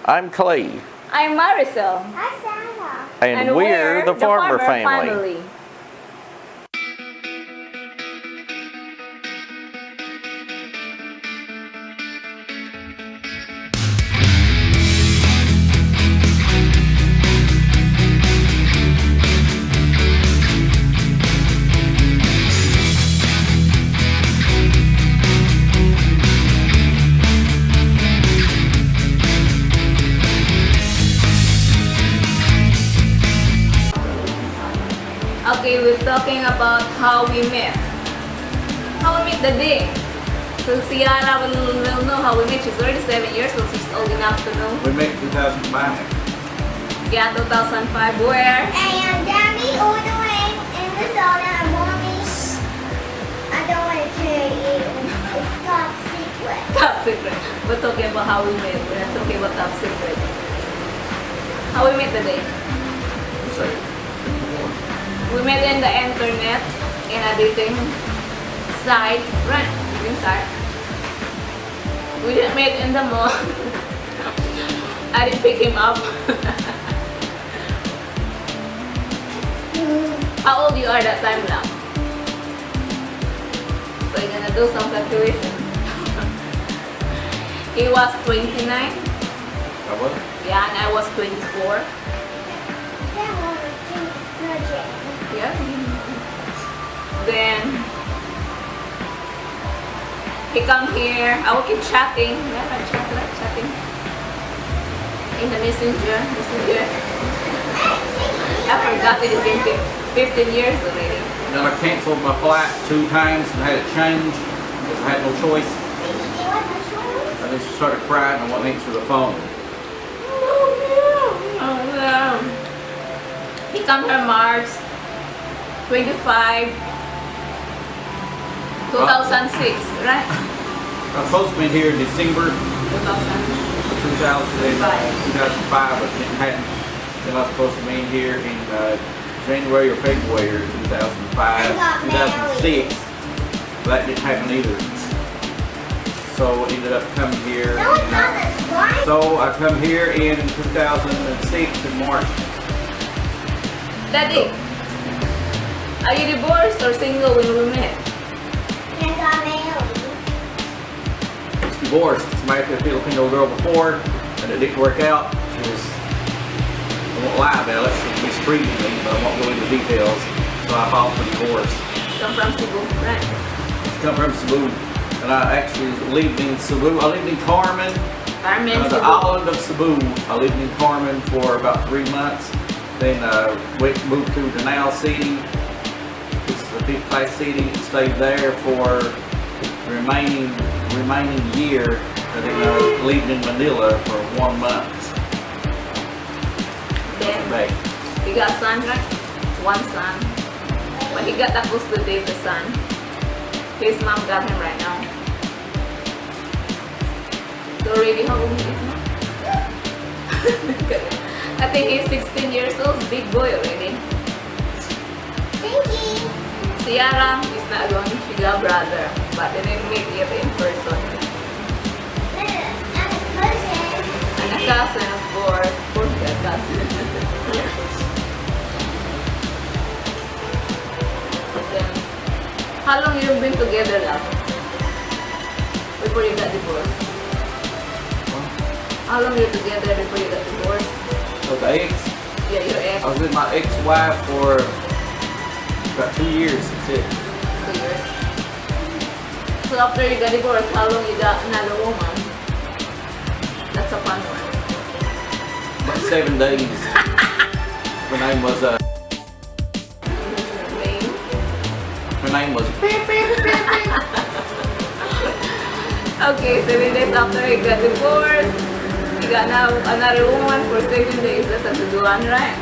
I'm Clay. I'm Marisol. Hi, Sarah. And we're the Farmer family. Okay, we're talking about how we met. How we met the day. So Ciara will know how we met. She's already 7 years old. She's old enough to know. We met in 2005. Yeah, 2005. Where? And Daddy all the way in the soda and Mommy. I don't want to tell you. It's top secret. Top secret. We're talking about how we met. We're not talking about top secret. How we met the day. We met in the internet in a dating site, right? Dating site. We didn't meet in the mall. I didn't pick him up. How old you are that time now? So you're gonna do some calculation. He was 29. What? Yeah, and I was 24. Yeah. Then he come here. I will keep chatting. Chatting in the messenger. I forgot it has been 15 years already. Then I canceled my flight 2 times and had it changed because I had no choice. And then she started crying and wouldn't answer the phone. Oh no. He come here March 25, 2006, right? I was supposed to be here in December 2005, but it didn't happen. Then I was supposed to be here in January or February 2005, 2006. But that didn't happen either. So I ended up coming here. So I come here in 2006 in March. Daddy, are you divorced or single when we met? Divorced. I married a Filipino girl before, and it didn't work out. She was, I won't lie about it, she was mistreating me, but I won't go into details. So I filed for divorce. Come from Cebu, right? Come from Cebu, and I actually lived in Cebu. I lived in Carmen, Cebu. the island of Cebu. I lived in Carmen for about 3 months. Then moved to Danao City. This is a big class city. Stayed there for the remaining year. And then I lived in Manila for 1 month. Then he got son, right? 1 son. But he got the custody of the son. His mom got him right now. So already how old is he now? I think he's 16 years old, big boy already. Thank you. Ciara is not going, she got brother, but they didn't meet yet in person. I'm a cousin. And a cousin, of course. Of course, a cousin. Then, how long you been together now? Before you got divorced? How long you together before you got divorced? With the ex? Yeah, your ex. I was with my ex-wife for about 2 years. That's it. 2 years. So after you got divorced, how long you got another woman? That's a fun one. About 7 days. Her name was Name? Her name was. Okay, 7 days after he got divorced, he got now another woman for 7 days. That's a good one, right?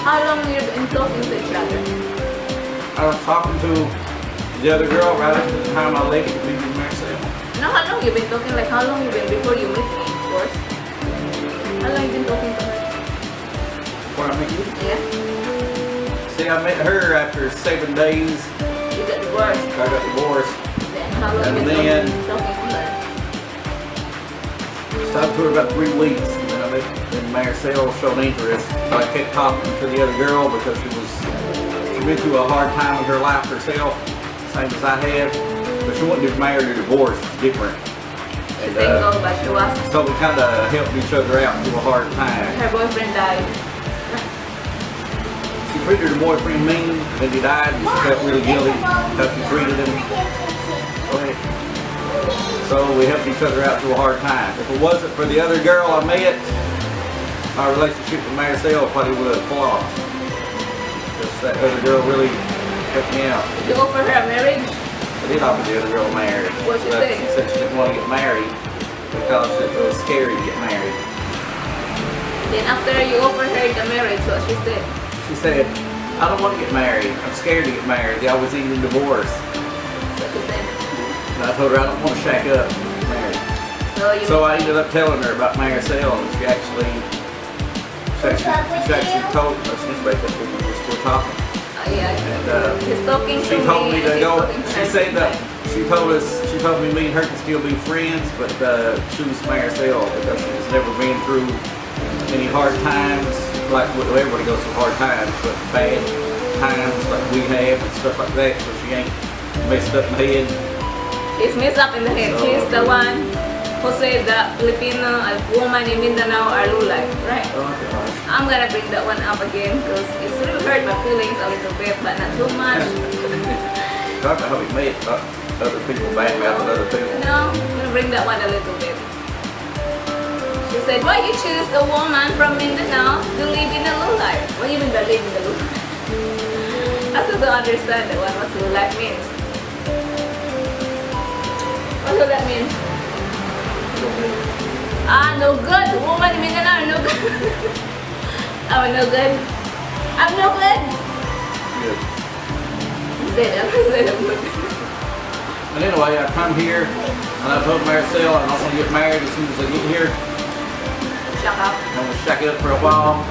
How long you been talking to each other? I was talking to the other girl right after the time I left to be with myself. No, how long you been talking? Like how long you been before you met me, of course? How long you been talking to her? Before I met you? Yeah. See, I met her after 7 days. You got divorced. I got divorced. Then how long And you then- been talking to her? Stopped to her about 3 weeks, and then Marcel showed interest. So I kept talking to the other girl because she'd been through a hard time in her life herself, same as I had. But she wasn't just married or divorced, it's different. She's single, but she was. So we kind of helped each other out through a hard time. Her boyfriend died. She treated her boyfriend mean, and he died, and she felt really guilty how she treated him. Go ahead. So we helped each other out through a hard time. If it wasn't for the other girl I met, my relationship with Marcel probably would have flopped. Because that other girl really helped me out. Did you offer her a marriage? I did offer the other girl marriage. What'd she say? She said she didn't want to get married because it was scary to get married. Then after you offered her the marriage, what she said? She said, I don't want to get married. I'm scared to get married. They always end in divorce. So she said. And I told her I don't want to shack up and get married. So I ended up telling her about Marcel, and she actually told me, she didn't break up with me, we're still talking. Yeah, And he's talking to she told me to he's go, talking to she her. said that, she told me and her can still be friends, but choose Marcel because she's never been through any hard times, like everybody goes through hard times, but bad times like we have and stuff like that, so she ain't messed up in the head. He's messed up in the head. So, She's the one who said that Filipino woman in Mindanao are low life, right? Oh gosh. I'm gonna bring that one up again because it's really hurt my feelings a little bit, but not too much. Talk about how we made other people badmouthing other people. No, I'm gonna bring that one a little bit. She said, why you choose a woman from Mindanao to live in a low life? What do you mean by live in a low life? I still don't understand that one, what low life means. What does that mean? No good. Woman in Mindanao, no good. I'm no good. I'm no good. Good. Say that. Say that. And anyway, I come here and I told Marcel I don't want to get married as soon as I get here. Shut up. I'm going to shack it up for a while.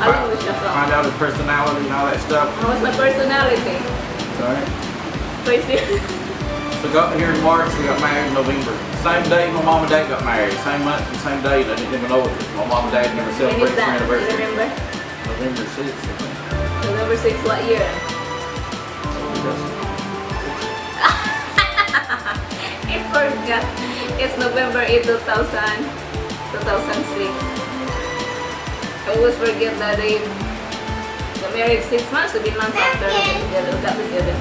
I don't want to shut up. Find out her personality and all that stuff. What's my personality? Alright. Crazy. So got here in March, we got married in November. Same day my mom and dad got married. Same month and same day, and I didn't even know it. My mom and dad never When celebrated is their that? Do you anniversary. remember? November 6th, I think. November 6th, what year? I forgot. It's November 8, 2006. I always forget that they got married 6 months, 7 months after we got together.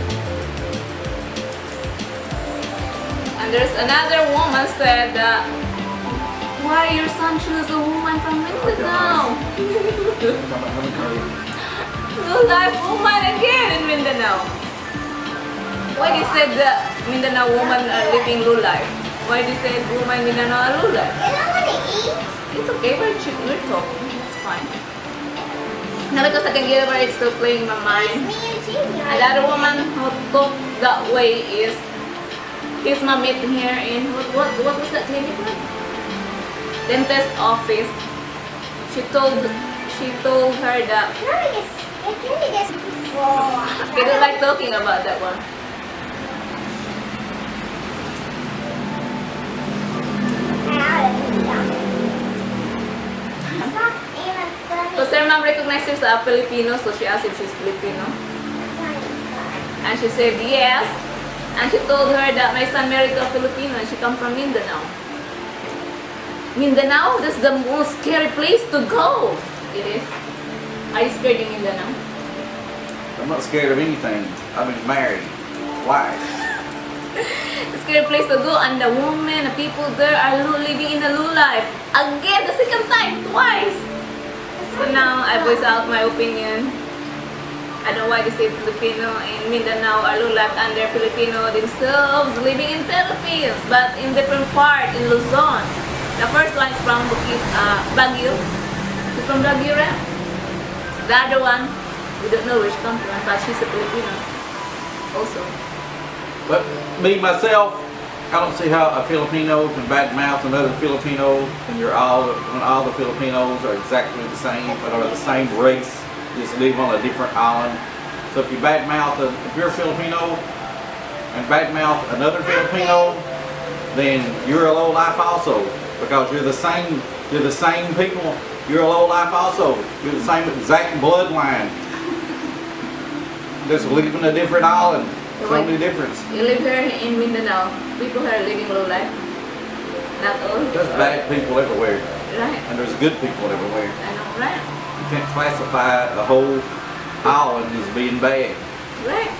And there's another woman said that why your son choose a woman from Mindanao? Low life woman again in Mindanao. Why they said that Mindanao woman are living low life? Why they said woman in Mindanao are low life? You don't want to eat? It's okay, we're talking. It's fine. Not because I can get over it, still playing in my mind. Me and Jimmy. Another woman who talk that way is his mom met here in what was that clinic? Dentist office. She told her that I don't like talking about that one. Because her mom recognized her as a Filipino, so she asked if she's Filipino. And she said yes. And she told her that my son married a Filipino and she come from Mindanao. Mindanao? That's the most scary place to go. It is. Are you scared in Mindanao? I'm not scared of anything. I've been married twice. A scary place to go, and the women, the people there are living in a low life. Again, the second time, twice. So now I voice out my opinion. I don't know why they say Filipino in Mindanao are low life and they're Filipino themselves living in Philippines, but in different part in Luzon. The first one is from Baguio. She's from Baguio, right? The other one, we don't know where she comes from, but she's a Filipino also. But me, myself, I don't see how a Filipino can badmouth another Filipino when all the Filipinos are exactly the same, but are the same race, just live on a different island. So if you if you're a Filipino and badmouth another Filipino, then you're a low life also. because you're the same people. You're a low life also. You're the same exact bloodline. Just live in a different island. It's the only difference. You live here in Mindanao. People here are living low life. Not all. There's bad people everywhere. Right. And there's good people everywhere. I know, right? You can't classify the whole island as being bad. Right.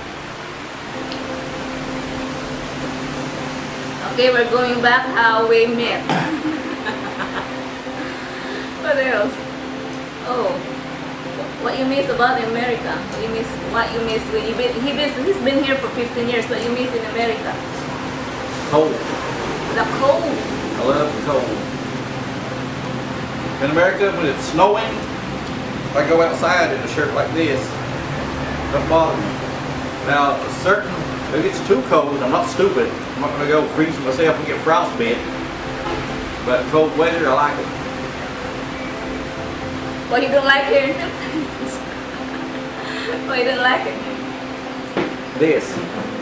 Okay, we're going back how we met. What else? Oh, what you miss about America? What you miss when he's been here for 15 years. What you miss in America? Cold. The cold. I love the cold. In America, when it's snowing, if I go outside in a shirt like this, it don't bother me. Now, if it gets too cold, I'm not stupid. I'm not going to go freeze myself and get frostbite. But cold weather, I like it. What you don't like here in Philippines? What you don't like it? This.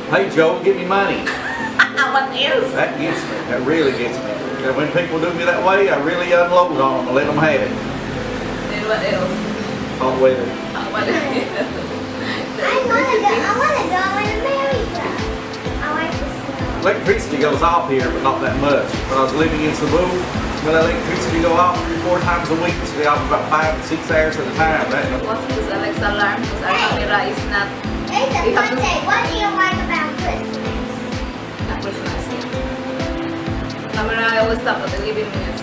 Hey Joe, give me money. What else? That gets me. That really gets me. And when people do me that way, I really unload on them and let them have it. And what else? Cold weather. What else? I wanna go in America. I like the snow. Electricity goes off here, but not that much. When I was living in Cebu, when electricity go off 3 or 4 times a week, it's off about 5 to 6 hours at a time. What's this Alexa alarm? Because our camera is not It's a fun day. What do you like about Christmas? Christmas. Camera, I always stop at 11 minutes.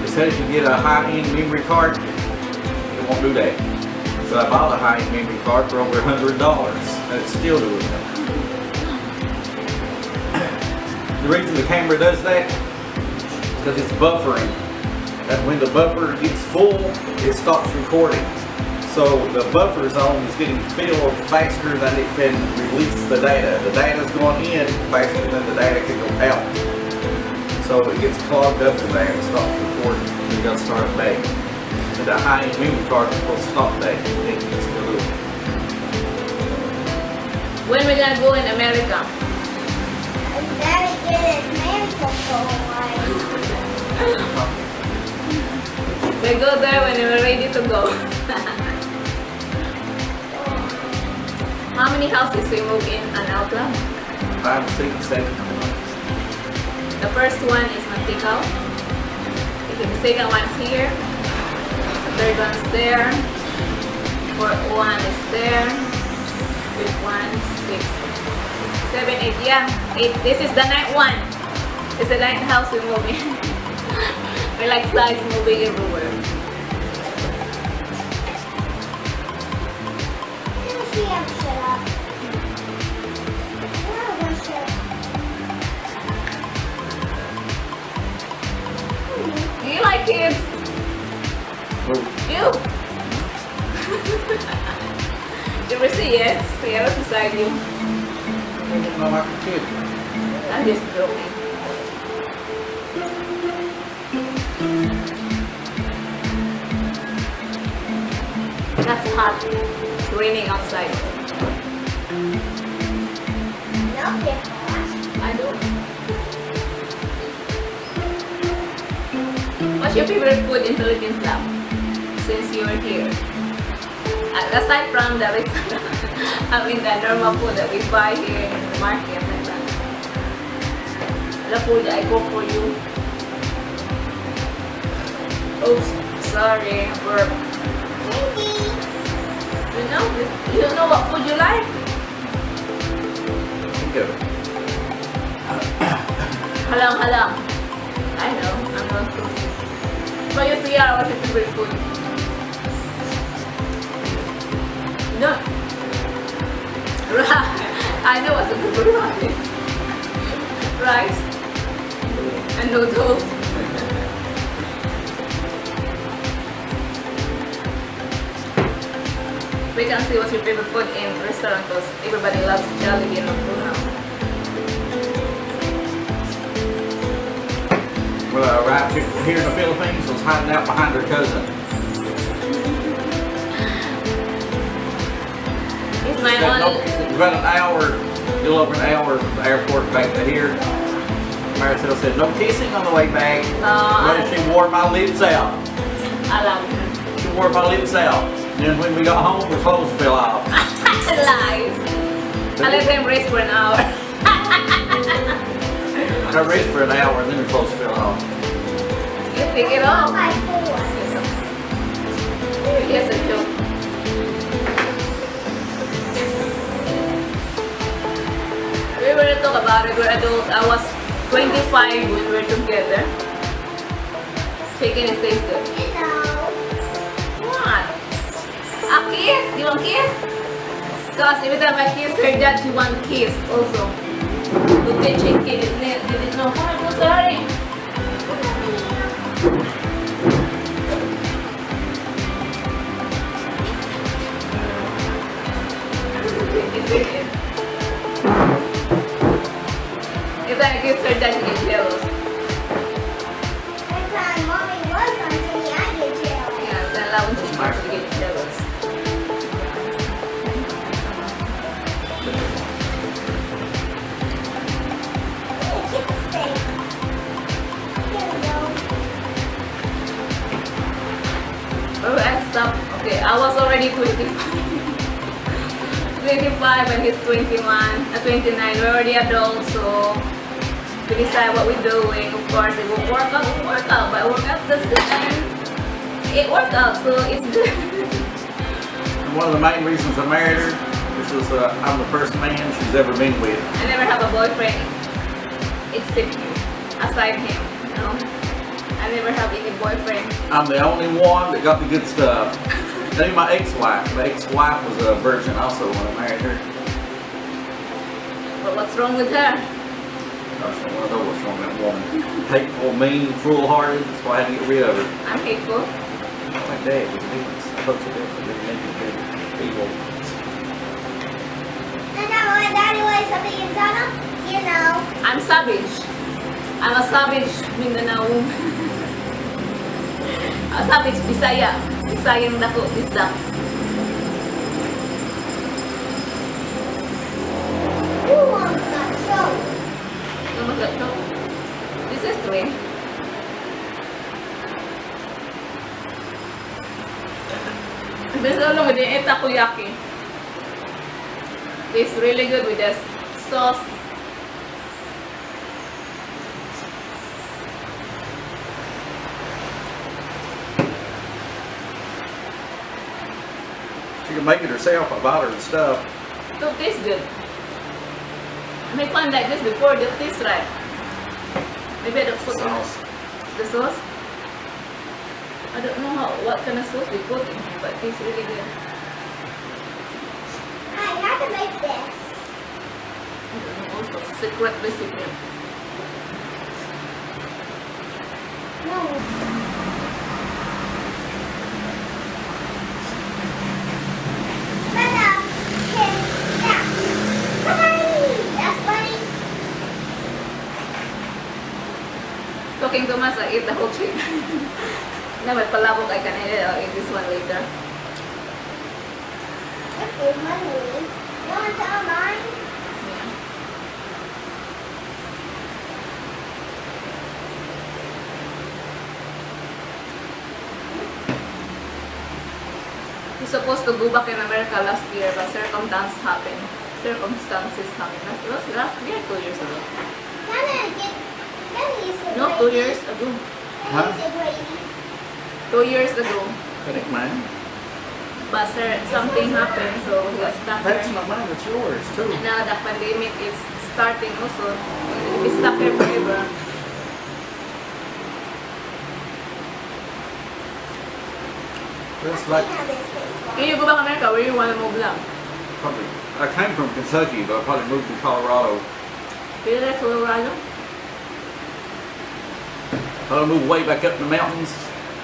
It says you get a high-end memory card, it won't do that. So I bought a high-end memory card for over $100, and it's still doing that. The reason the camera does that is because it's buffering. And when the buffer gets full, it stops recording. So the buffer zone is getting filled faster than it can release the data. The data is going in faster than the data can go out. So it gets clogged up in there and stops recording. You got to start it back. And the high-end memory card is supposed to stop that. It can still do it. When we gonna go in America? It's very good at America for a while. We go there when we're ready to go. How many houses we move in and out of? 5, 6, 7. The first one is Mantikao. The second one's here. The third one's there. Fourth one is there. Fifth one, 6, 7, 8. Yeah, 8. This is the ninth one. It's the ninth house we move in. We're like flies moving everywhere. Shut up. No, shut up. Do you like kids? You? You ever say yes? Sierra's beside you. I don't know like a kid. I'm just joking. That's hot. It's raining outside. No, different. I know. What's your favorite food in Philippines now? Since you are here. Aside from the restaurant, I mean the normal food that we buy here in the market like that. The food that I cook for you. Oops, sorry, burp. Maybe. You know what food you like? Think of it. Halang. I know, I'm not food. But you see, what's your favorite food? No. I know what's the favorite rice. Rice and noodles. We can see what's your favorite food in restaurant because everybody loves Jollibee and now. Well, right here in the Philippines was hiding out behind her cousin. It's my It's only. about an hour, a little over an hour from the airport back to here. Maricel said, no kissing on the way back. No, But she wore my lips out. alam ko. She wore my lips out. And then when we got home, the clothes fell off. Lies. I let them rest for an hour. I rest for an hour and then the clothes fell off. You pick it up. By 4. Yes, I do. We were to talk about it. We're adult. I was 25 when we were together. Chicken is tastes good. You know. What? A kiss? You want kiss? Because every time I kiss her dad, she want kiss also. To teach him kid, didn't know. I'm so sorry. If I kiss her dad, she gets jealous. Every time mommy was on TV, I get jealous. Yeah, then love when she starts to get jealous. Oh, I stopped. Okay, I was already 25. 25 and he's 21, 29. We're already adults, so we decide what we're doing. Of course, it will work out, but workouts that's good and it worked out, so it's good. And one of the main reasons I married her is I'm the first man she's ever been with. I never have a boyfriend except him, aside him, you know. I never have any boyfriend. I'm the only one that got the good stuff. Then my ex-wife. My ex-wife was a virgin also when I married her. But what's wrong with her? Gosh, I don't know what's wrong with that woman. Hateful, mean, cruel-hearted. That's why I had to get rid of her. I'm hateful. My dad was mean. I hope she did. She didn't make me people. And now when Daddy was something in Sana, you know. I'm savage. I'm a savage Mindanao woman. A savage Bisaya. Bisayang dako, bisdak. Who wants that show? Oh my God, no. This is three. This all with the takoyaki. It's really good with the sauce. She can make it herself. I bought her the stuff. It tastes good. I make one like this before, it tastes right. Maybe I don't put Sauce. the sauce. I don't know what kind of sauce they put in here, but it tastes really good. Hi, how to make this? I don't know, also secret recipe. No. Talking too much, I eat the whole chicken. Now my palabok, I can eat it. I'll eat this one later. Okay, money. You want to tell mine? Yeah. We're supposed to go back in America last year, but circumstances happened. Last year, 2 years ago. No, 2 years ago. Huh? 2 years ago. That ain't mine. But something happened, so we got stuck That's here. not mine. It's yours too. And now the pandemic is starting also. We stuck here forever. It's like Can you go back to America? Where you want to move now? probably. I came from Kentucky, but I probably moved to Colorado. Feel like Colorado? I moved way back up in the mountains.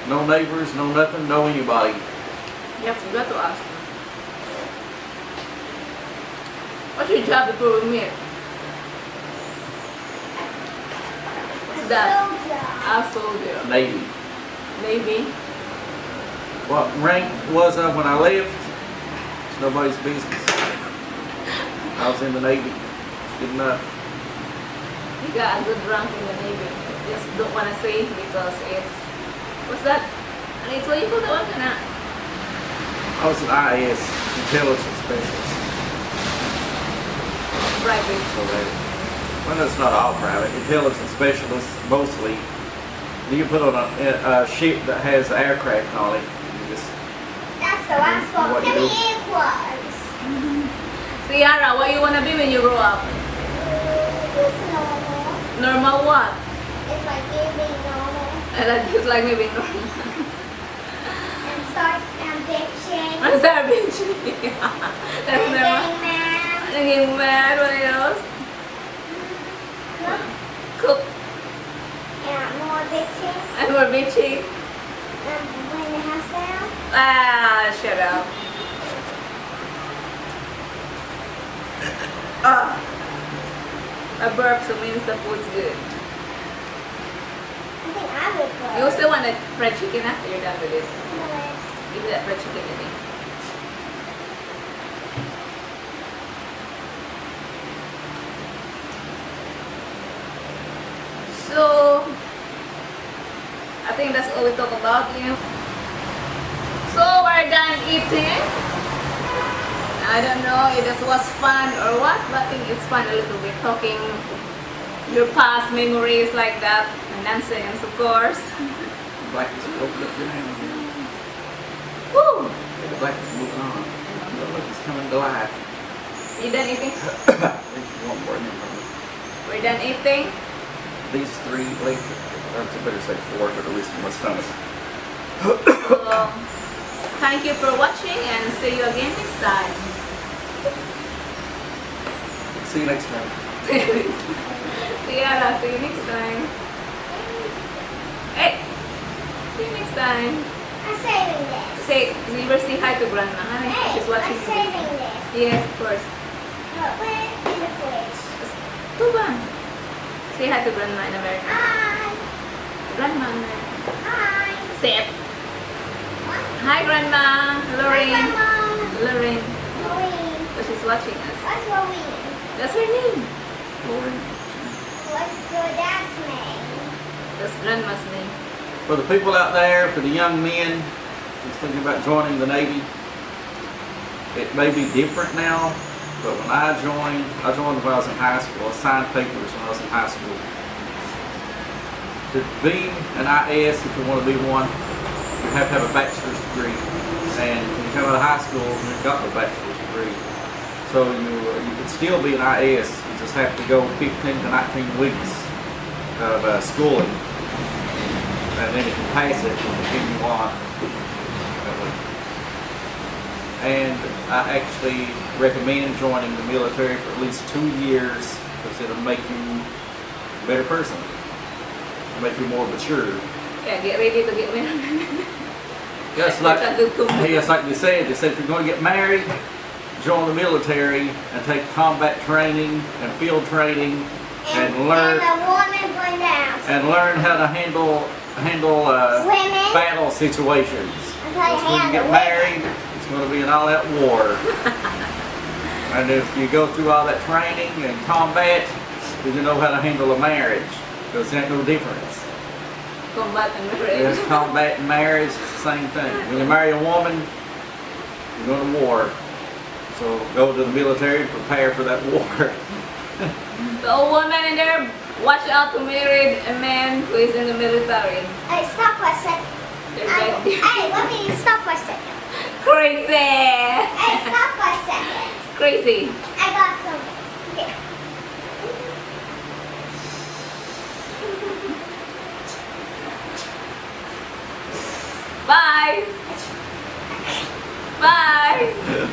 No neighbors, no nothing, no anybody. Yeah, forgot to ask. What's your job before we meet? What's that? A soldier. Navy. Maybe. What rank was I when I left? It's nobody's business. I was in the Navy. It's good enough. He got a good rank in the Navy. Just don't wanna say because it's what's that? And it's what you call the one na? I was an IS, intelligence specialist. Private. So they, well, that's not all private. Intelligence specialists mostly. You can put on a ship that has aircraft on it. You just, That's the last one. What Give you me do? earplugs. Ciara, what you wanna be when you grow up? It's normal. Normal what? It's like you being normal. And I just like maybe normal. And start bitching. I'm sorry, bitch. That's And normal. getting mad. Getting mad, what else? Look. Cook And more bitching. and more bitchy. And bring the house down. Ah, shut up. A burp, so means the food's good. I think I would go. You still want a fried chicken after you're done with it? Give me that fried chicken to me. So, I think that's all we talk about, you know. So, we're done eating. I don't know if this was fun or what, but I think it's fun a little bit talking your past memories like that and nonsense, of course. the blankets open up your hand. Woo! The blankets moving on. Look, it's coming to life. You done eating? One more in there. We're done eating. These three blankets, I better say four, but at least in my stomach. So, thank you for watching and see you again next time. See you next time. Ciara, see you next time. Hey, see you next time. I'm saving this. Say, never say hi to grandma. Hi, Hey, she's watching. I'm saving this. Yes, of course. Put it in the fridge. Tuba. Say hi to grandma in America. Hi. Grandma in America. Hi. Say it. Hi, grandma. Lorraine. Hi, Mom. Lorraine. Maureen. Oh, she's watching us. What's Maureen? That's her name. Lori. What's your dad's name? That's grandma's name. For the people out there, for the young men who's thinking about joining the Navy, it may be different now, but when I joined when I was in high school. I signed papers when I was in high school. To be an IS, if you want to be one, you have to have a bachelor's degree. And when you come out of high school, you've got the bachelor's degree. So you can still be an IS. You just have to go 15 to 19 weeks of schooling. And then if you pass it, you continue on. And I actually recommend joining the military for at least 2 years because it'll make you a better person. It'll make you more mature. Yeah, get ready to get married. Just like they said if you're going to get married, join the military and take combat training and field training and learn And a woman going down. and learn how to handle Women. battle situations. Because when you get married, it's going to be an all-out war. And if you go through all that training and combat, then you know how to handle a marriage. Because there's no difference. Combat and There's marriage. combat and marriage, it's the same thing. When you marry a woman, you're going to war. So go to the military and prepare for that war. So woman in there, watch out to marry a man who is in the military. Hey, stop for a second. They're ready. Hey, let me stop for a second. Crazy! Hey, stop for a second. Crazy. I got some. Here. Bye! Bye!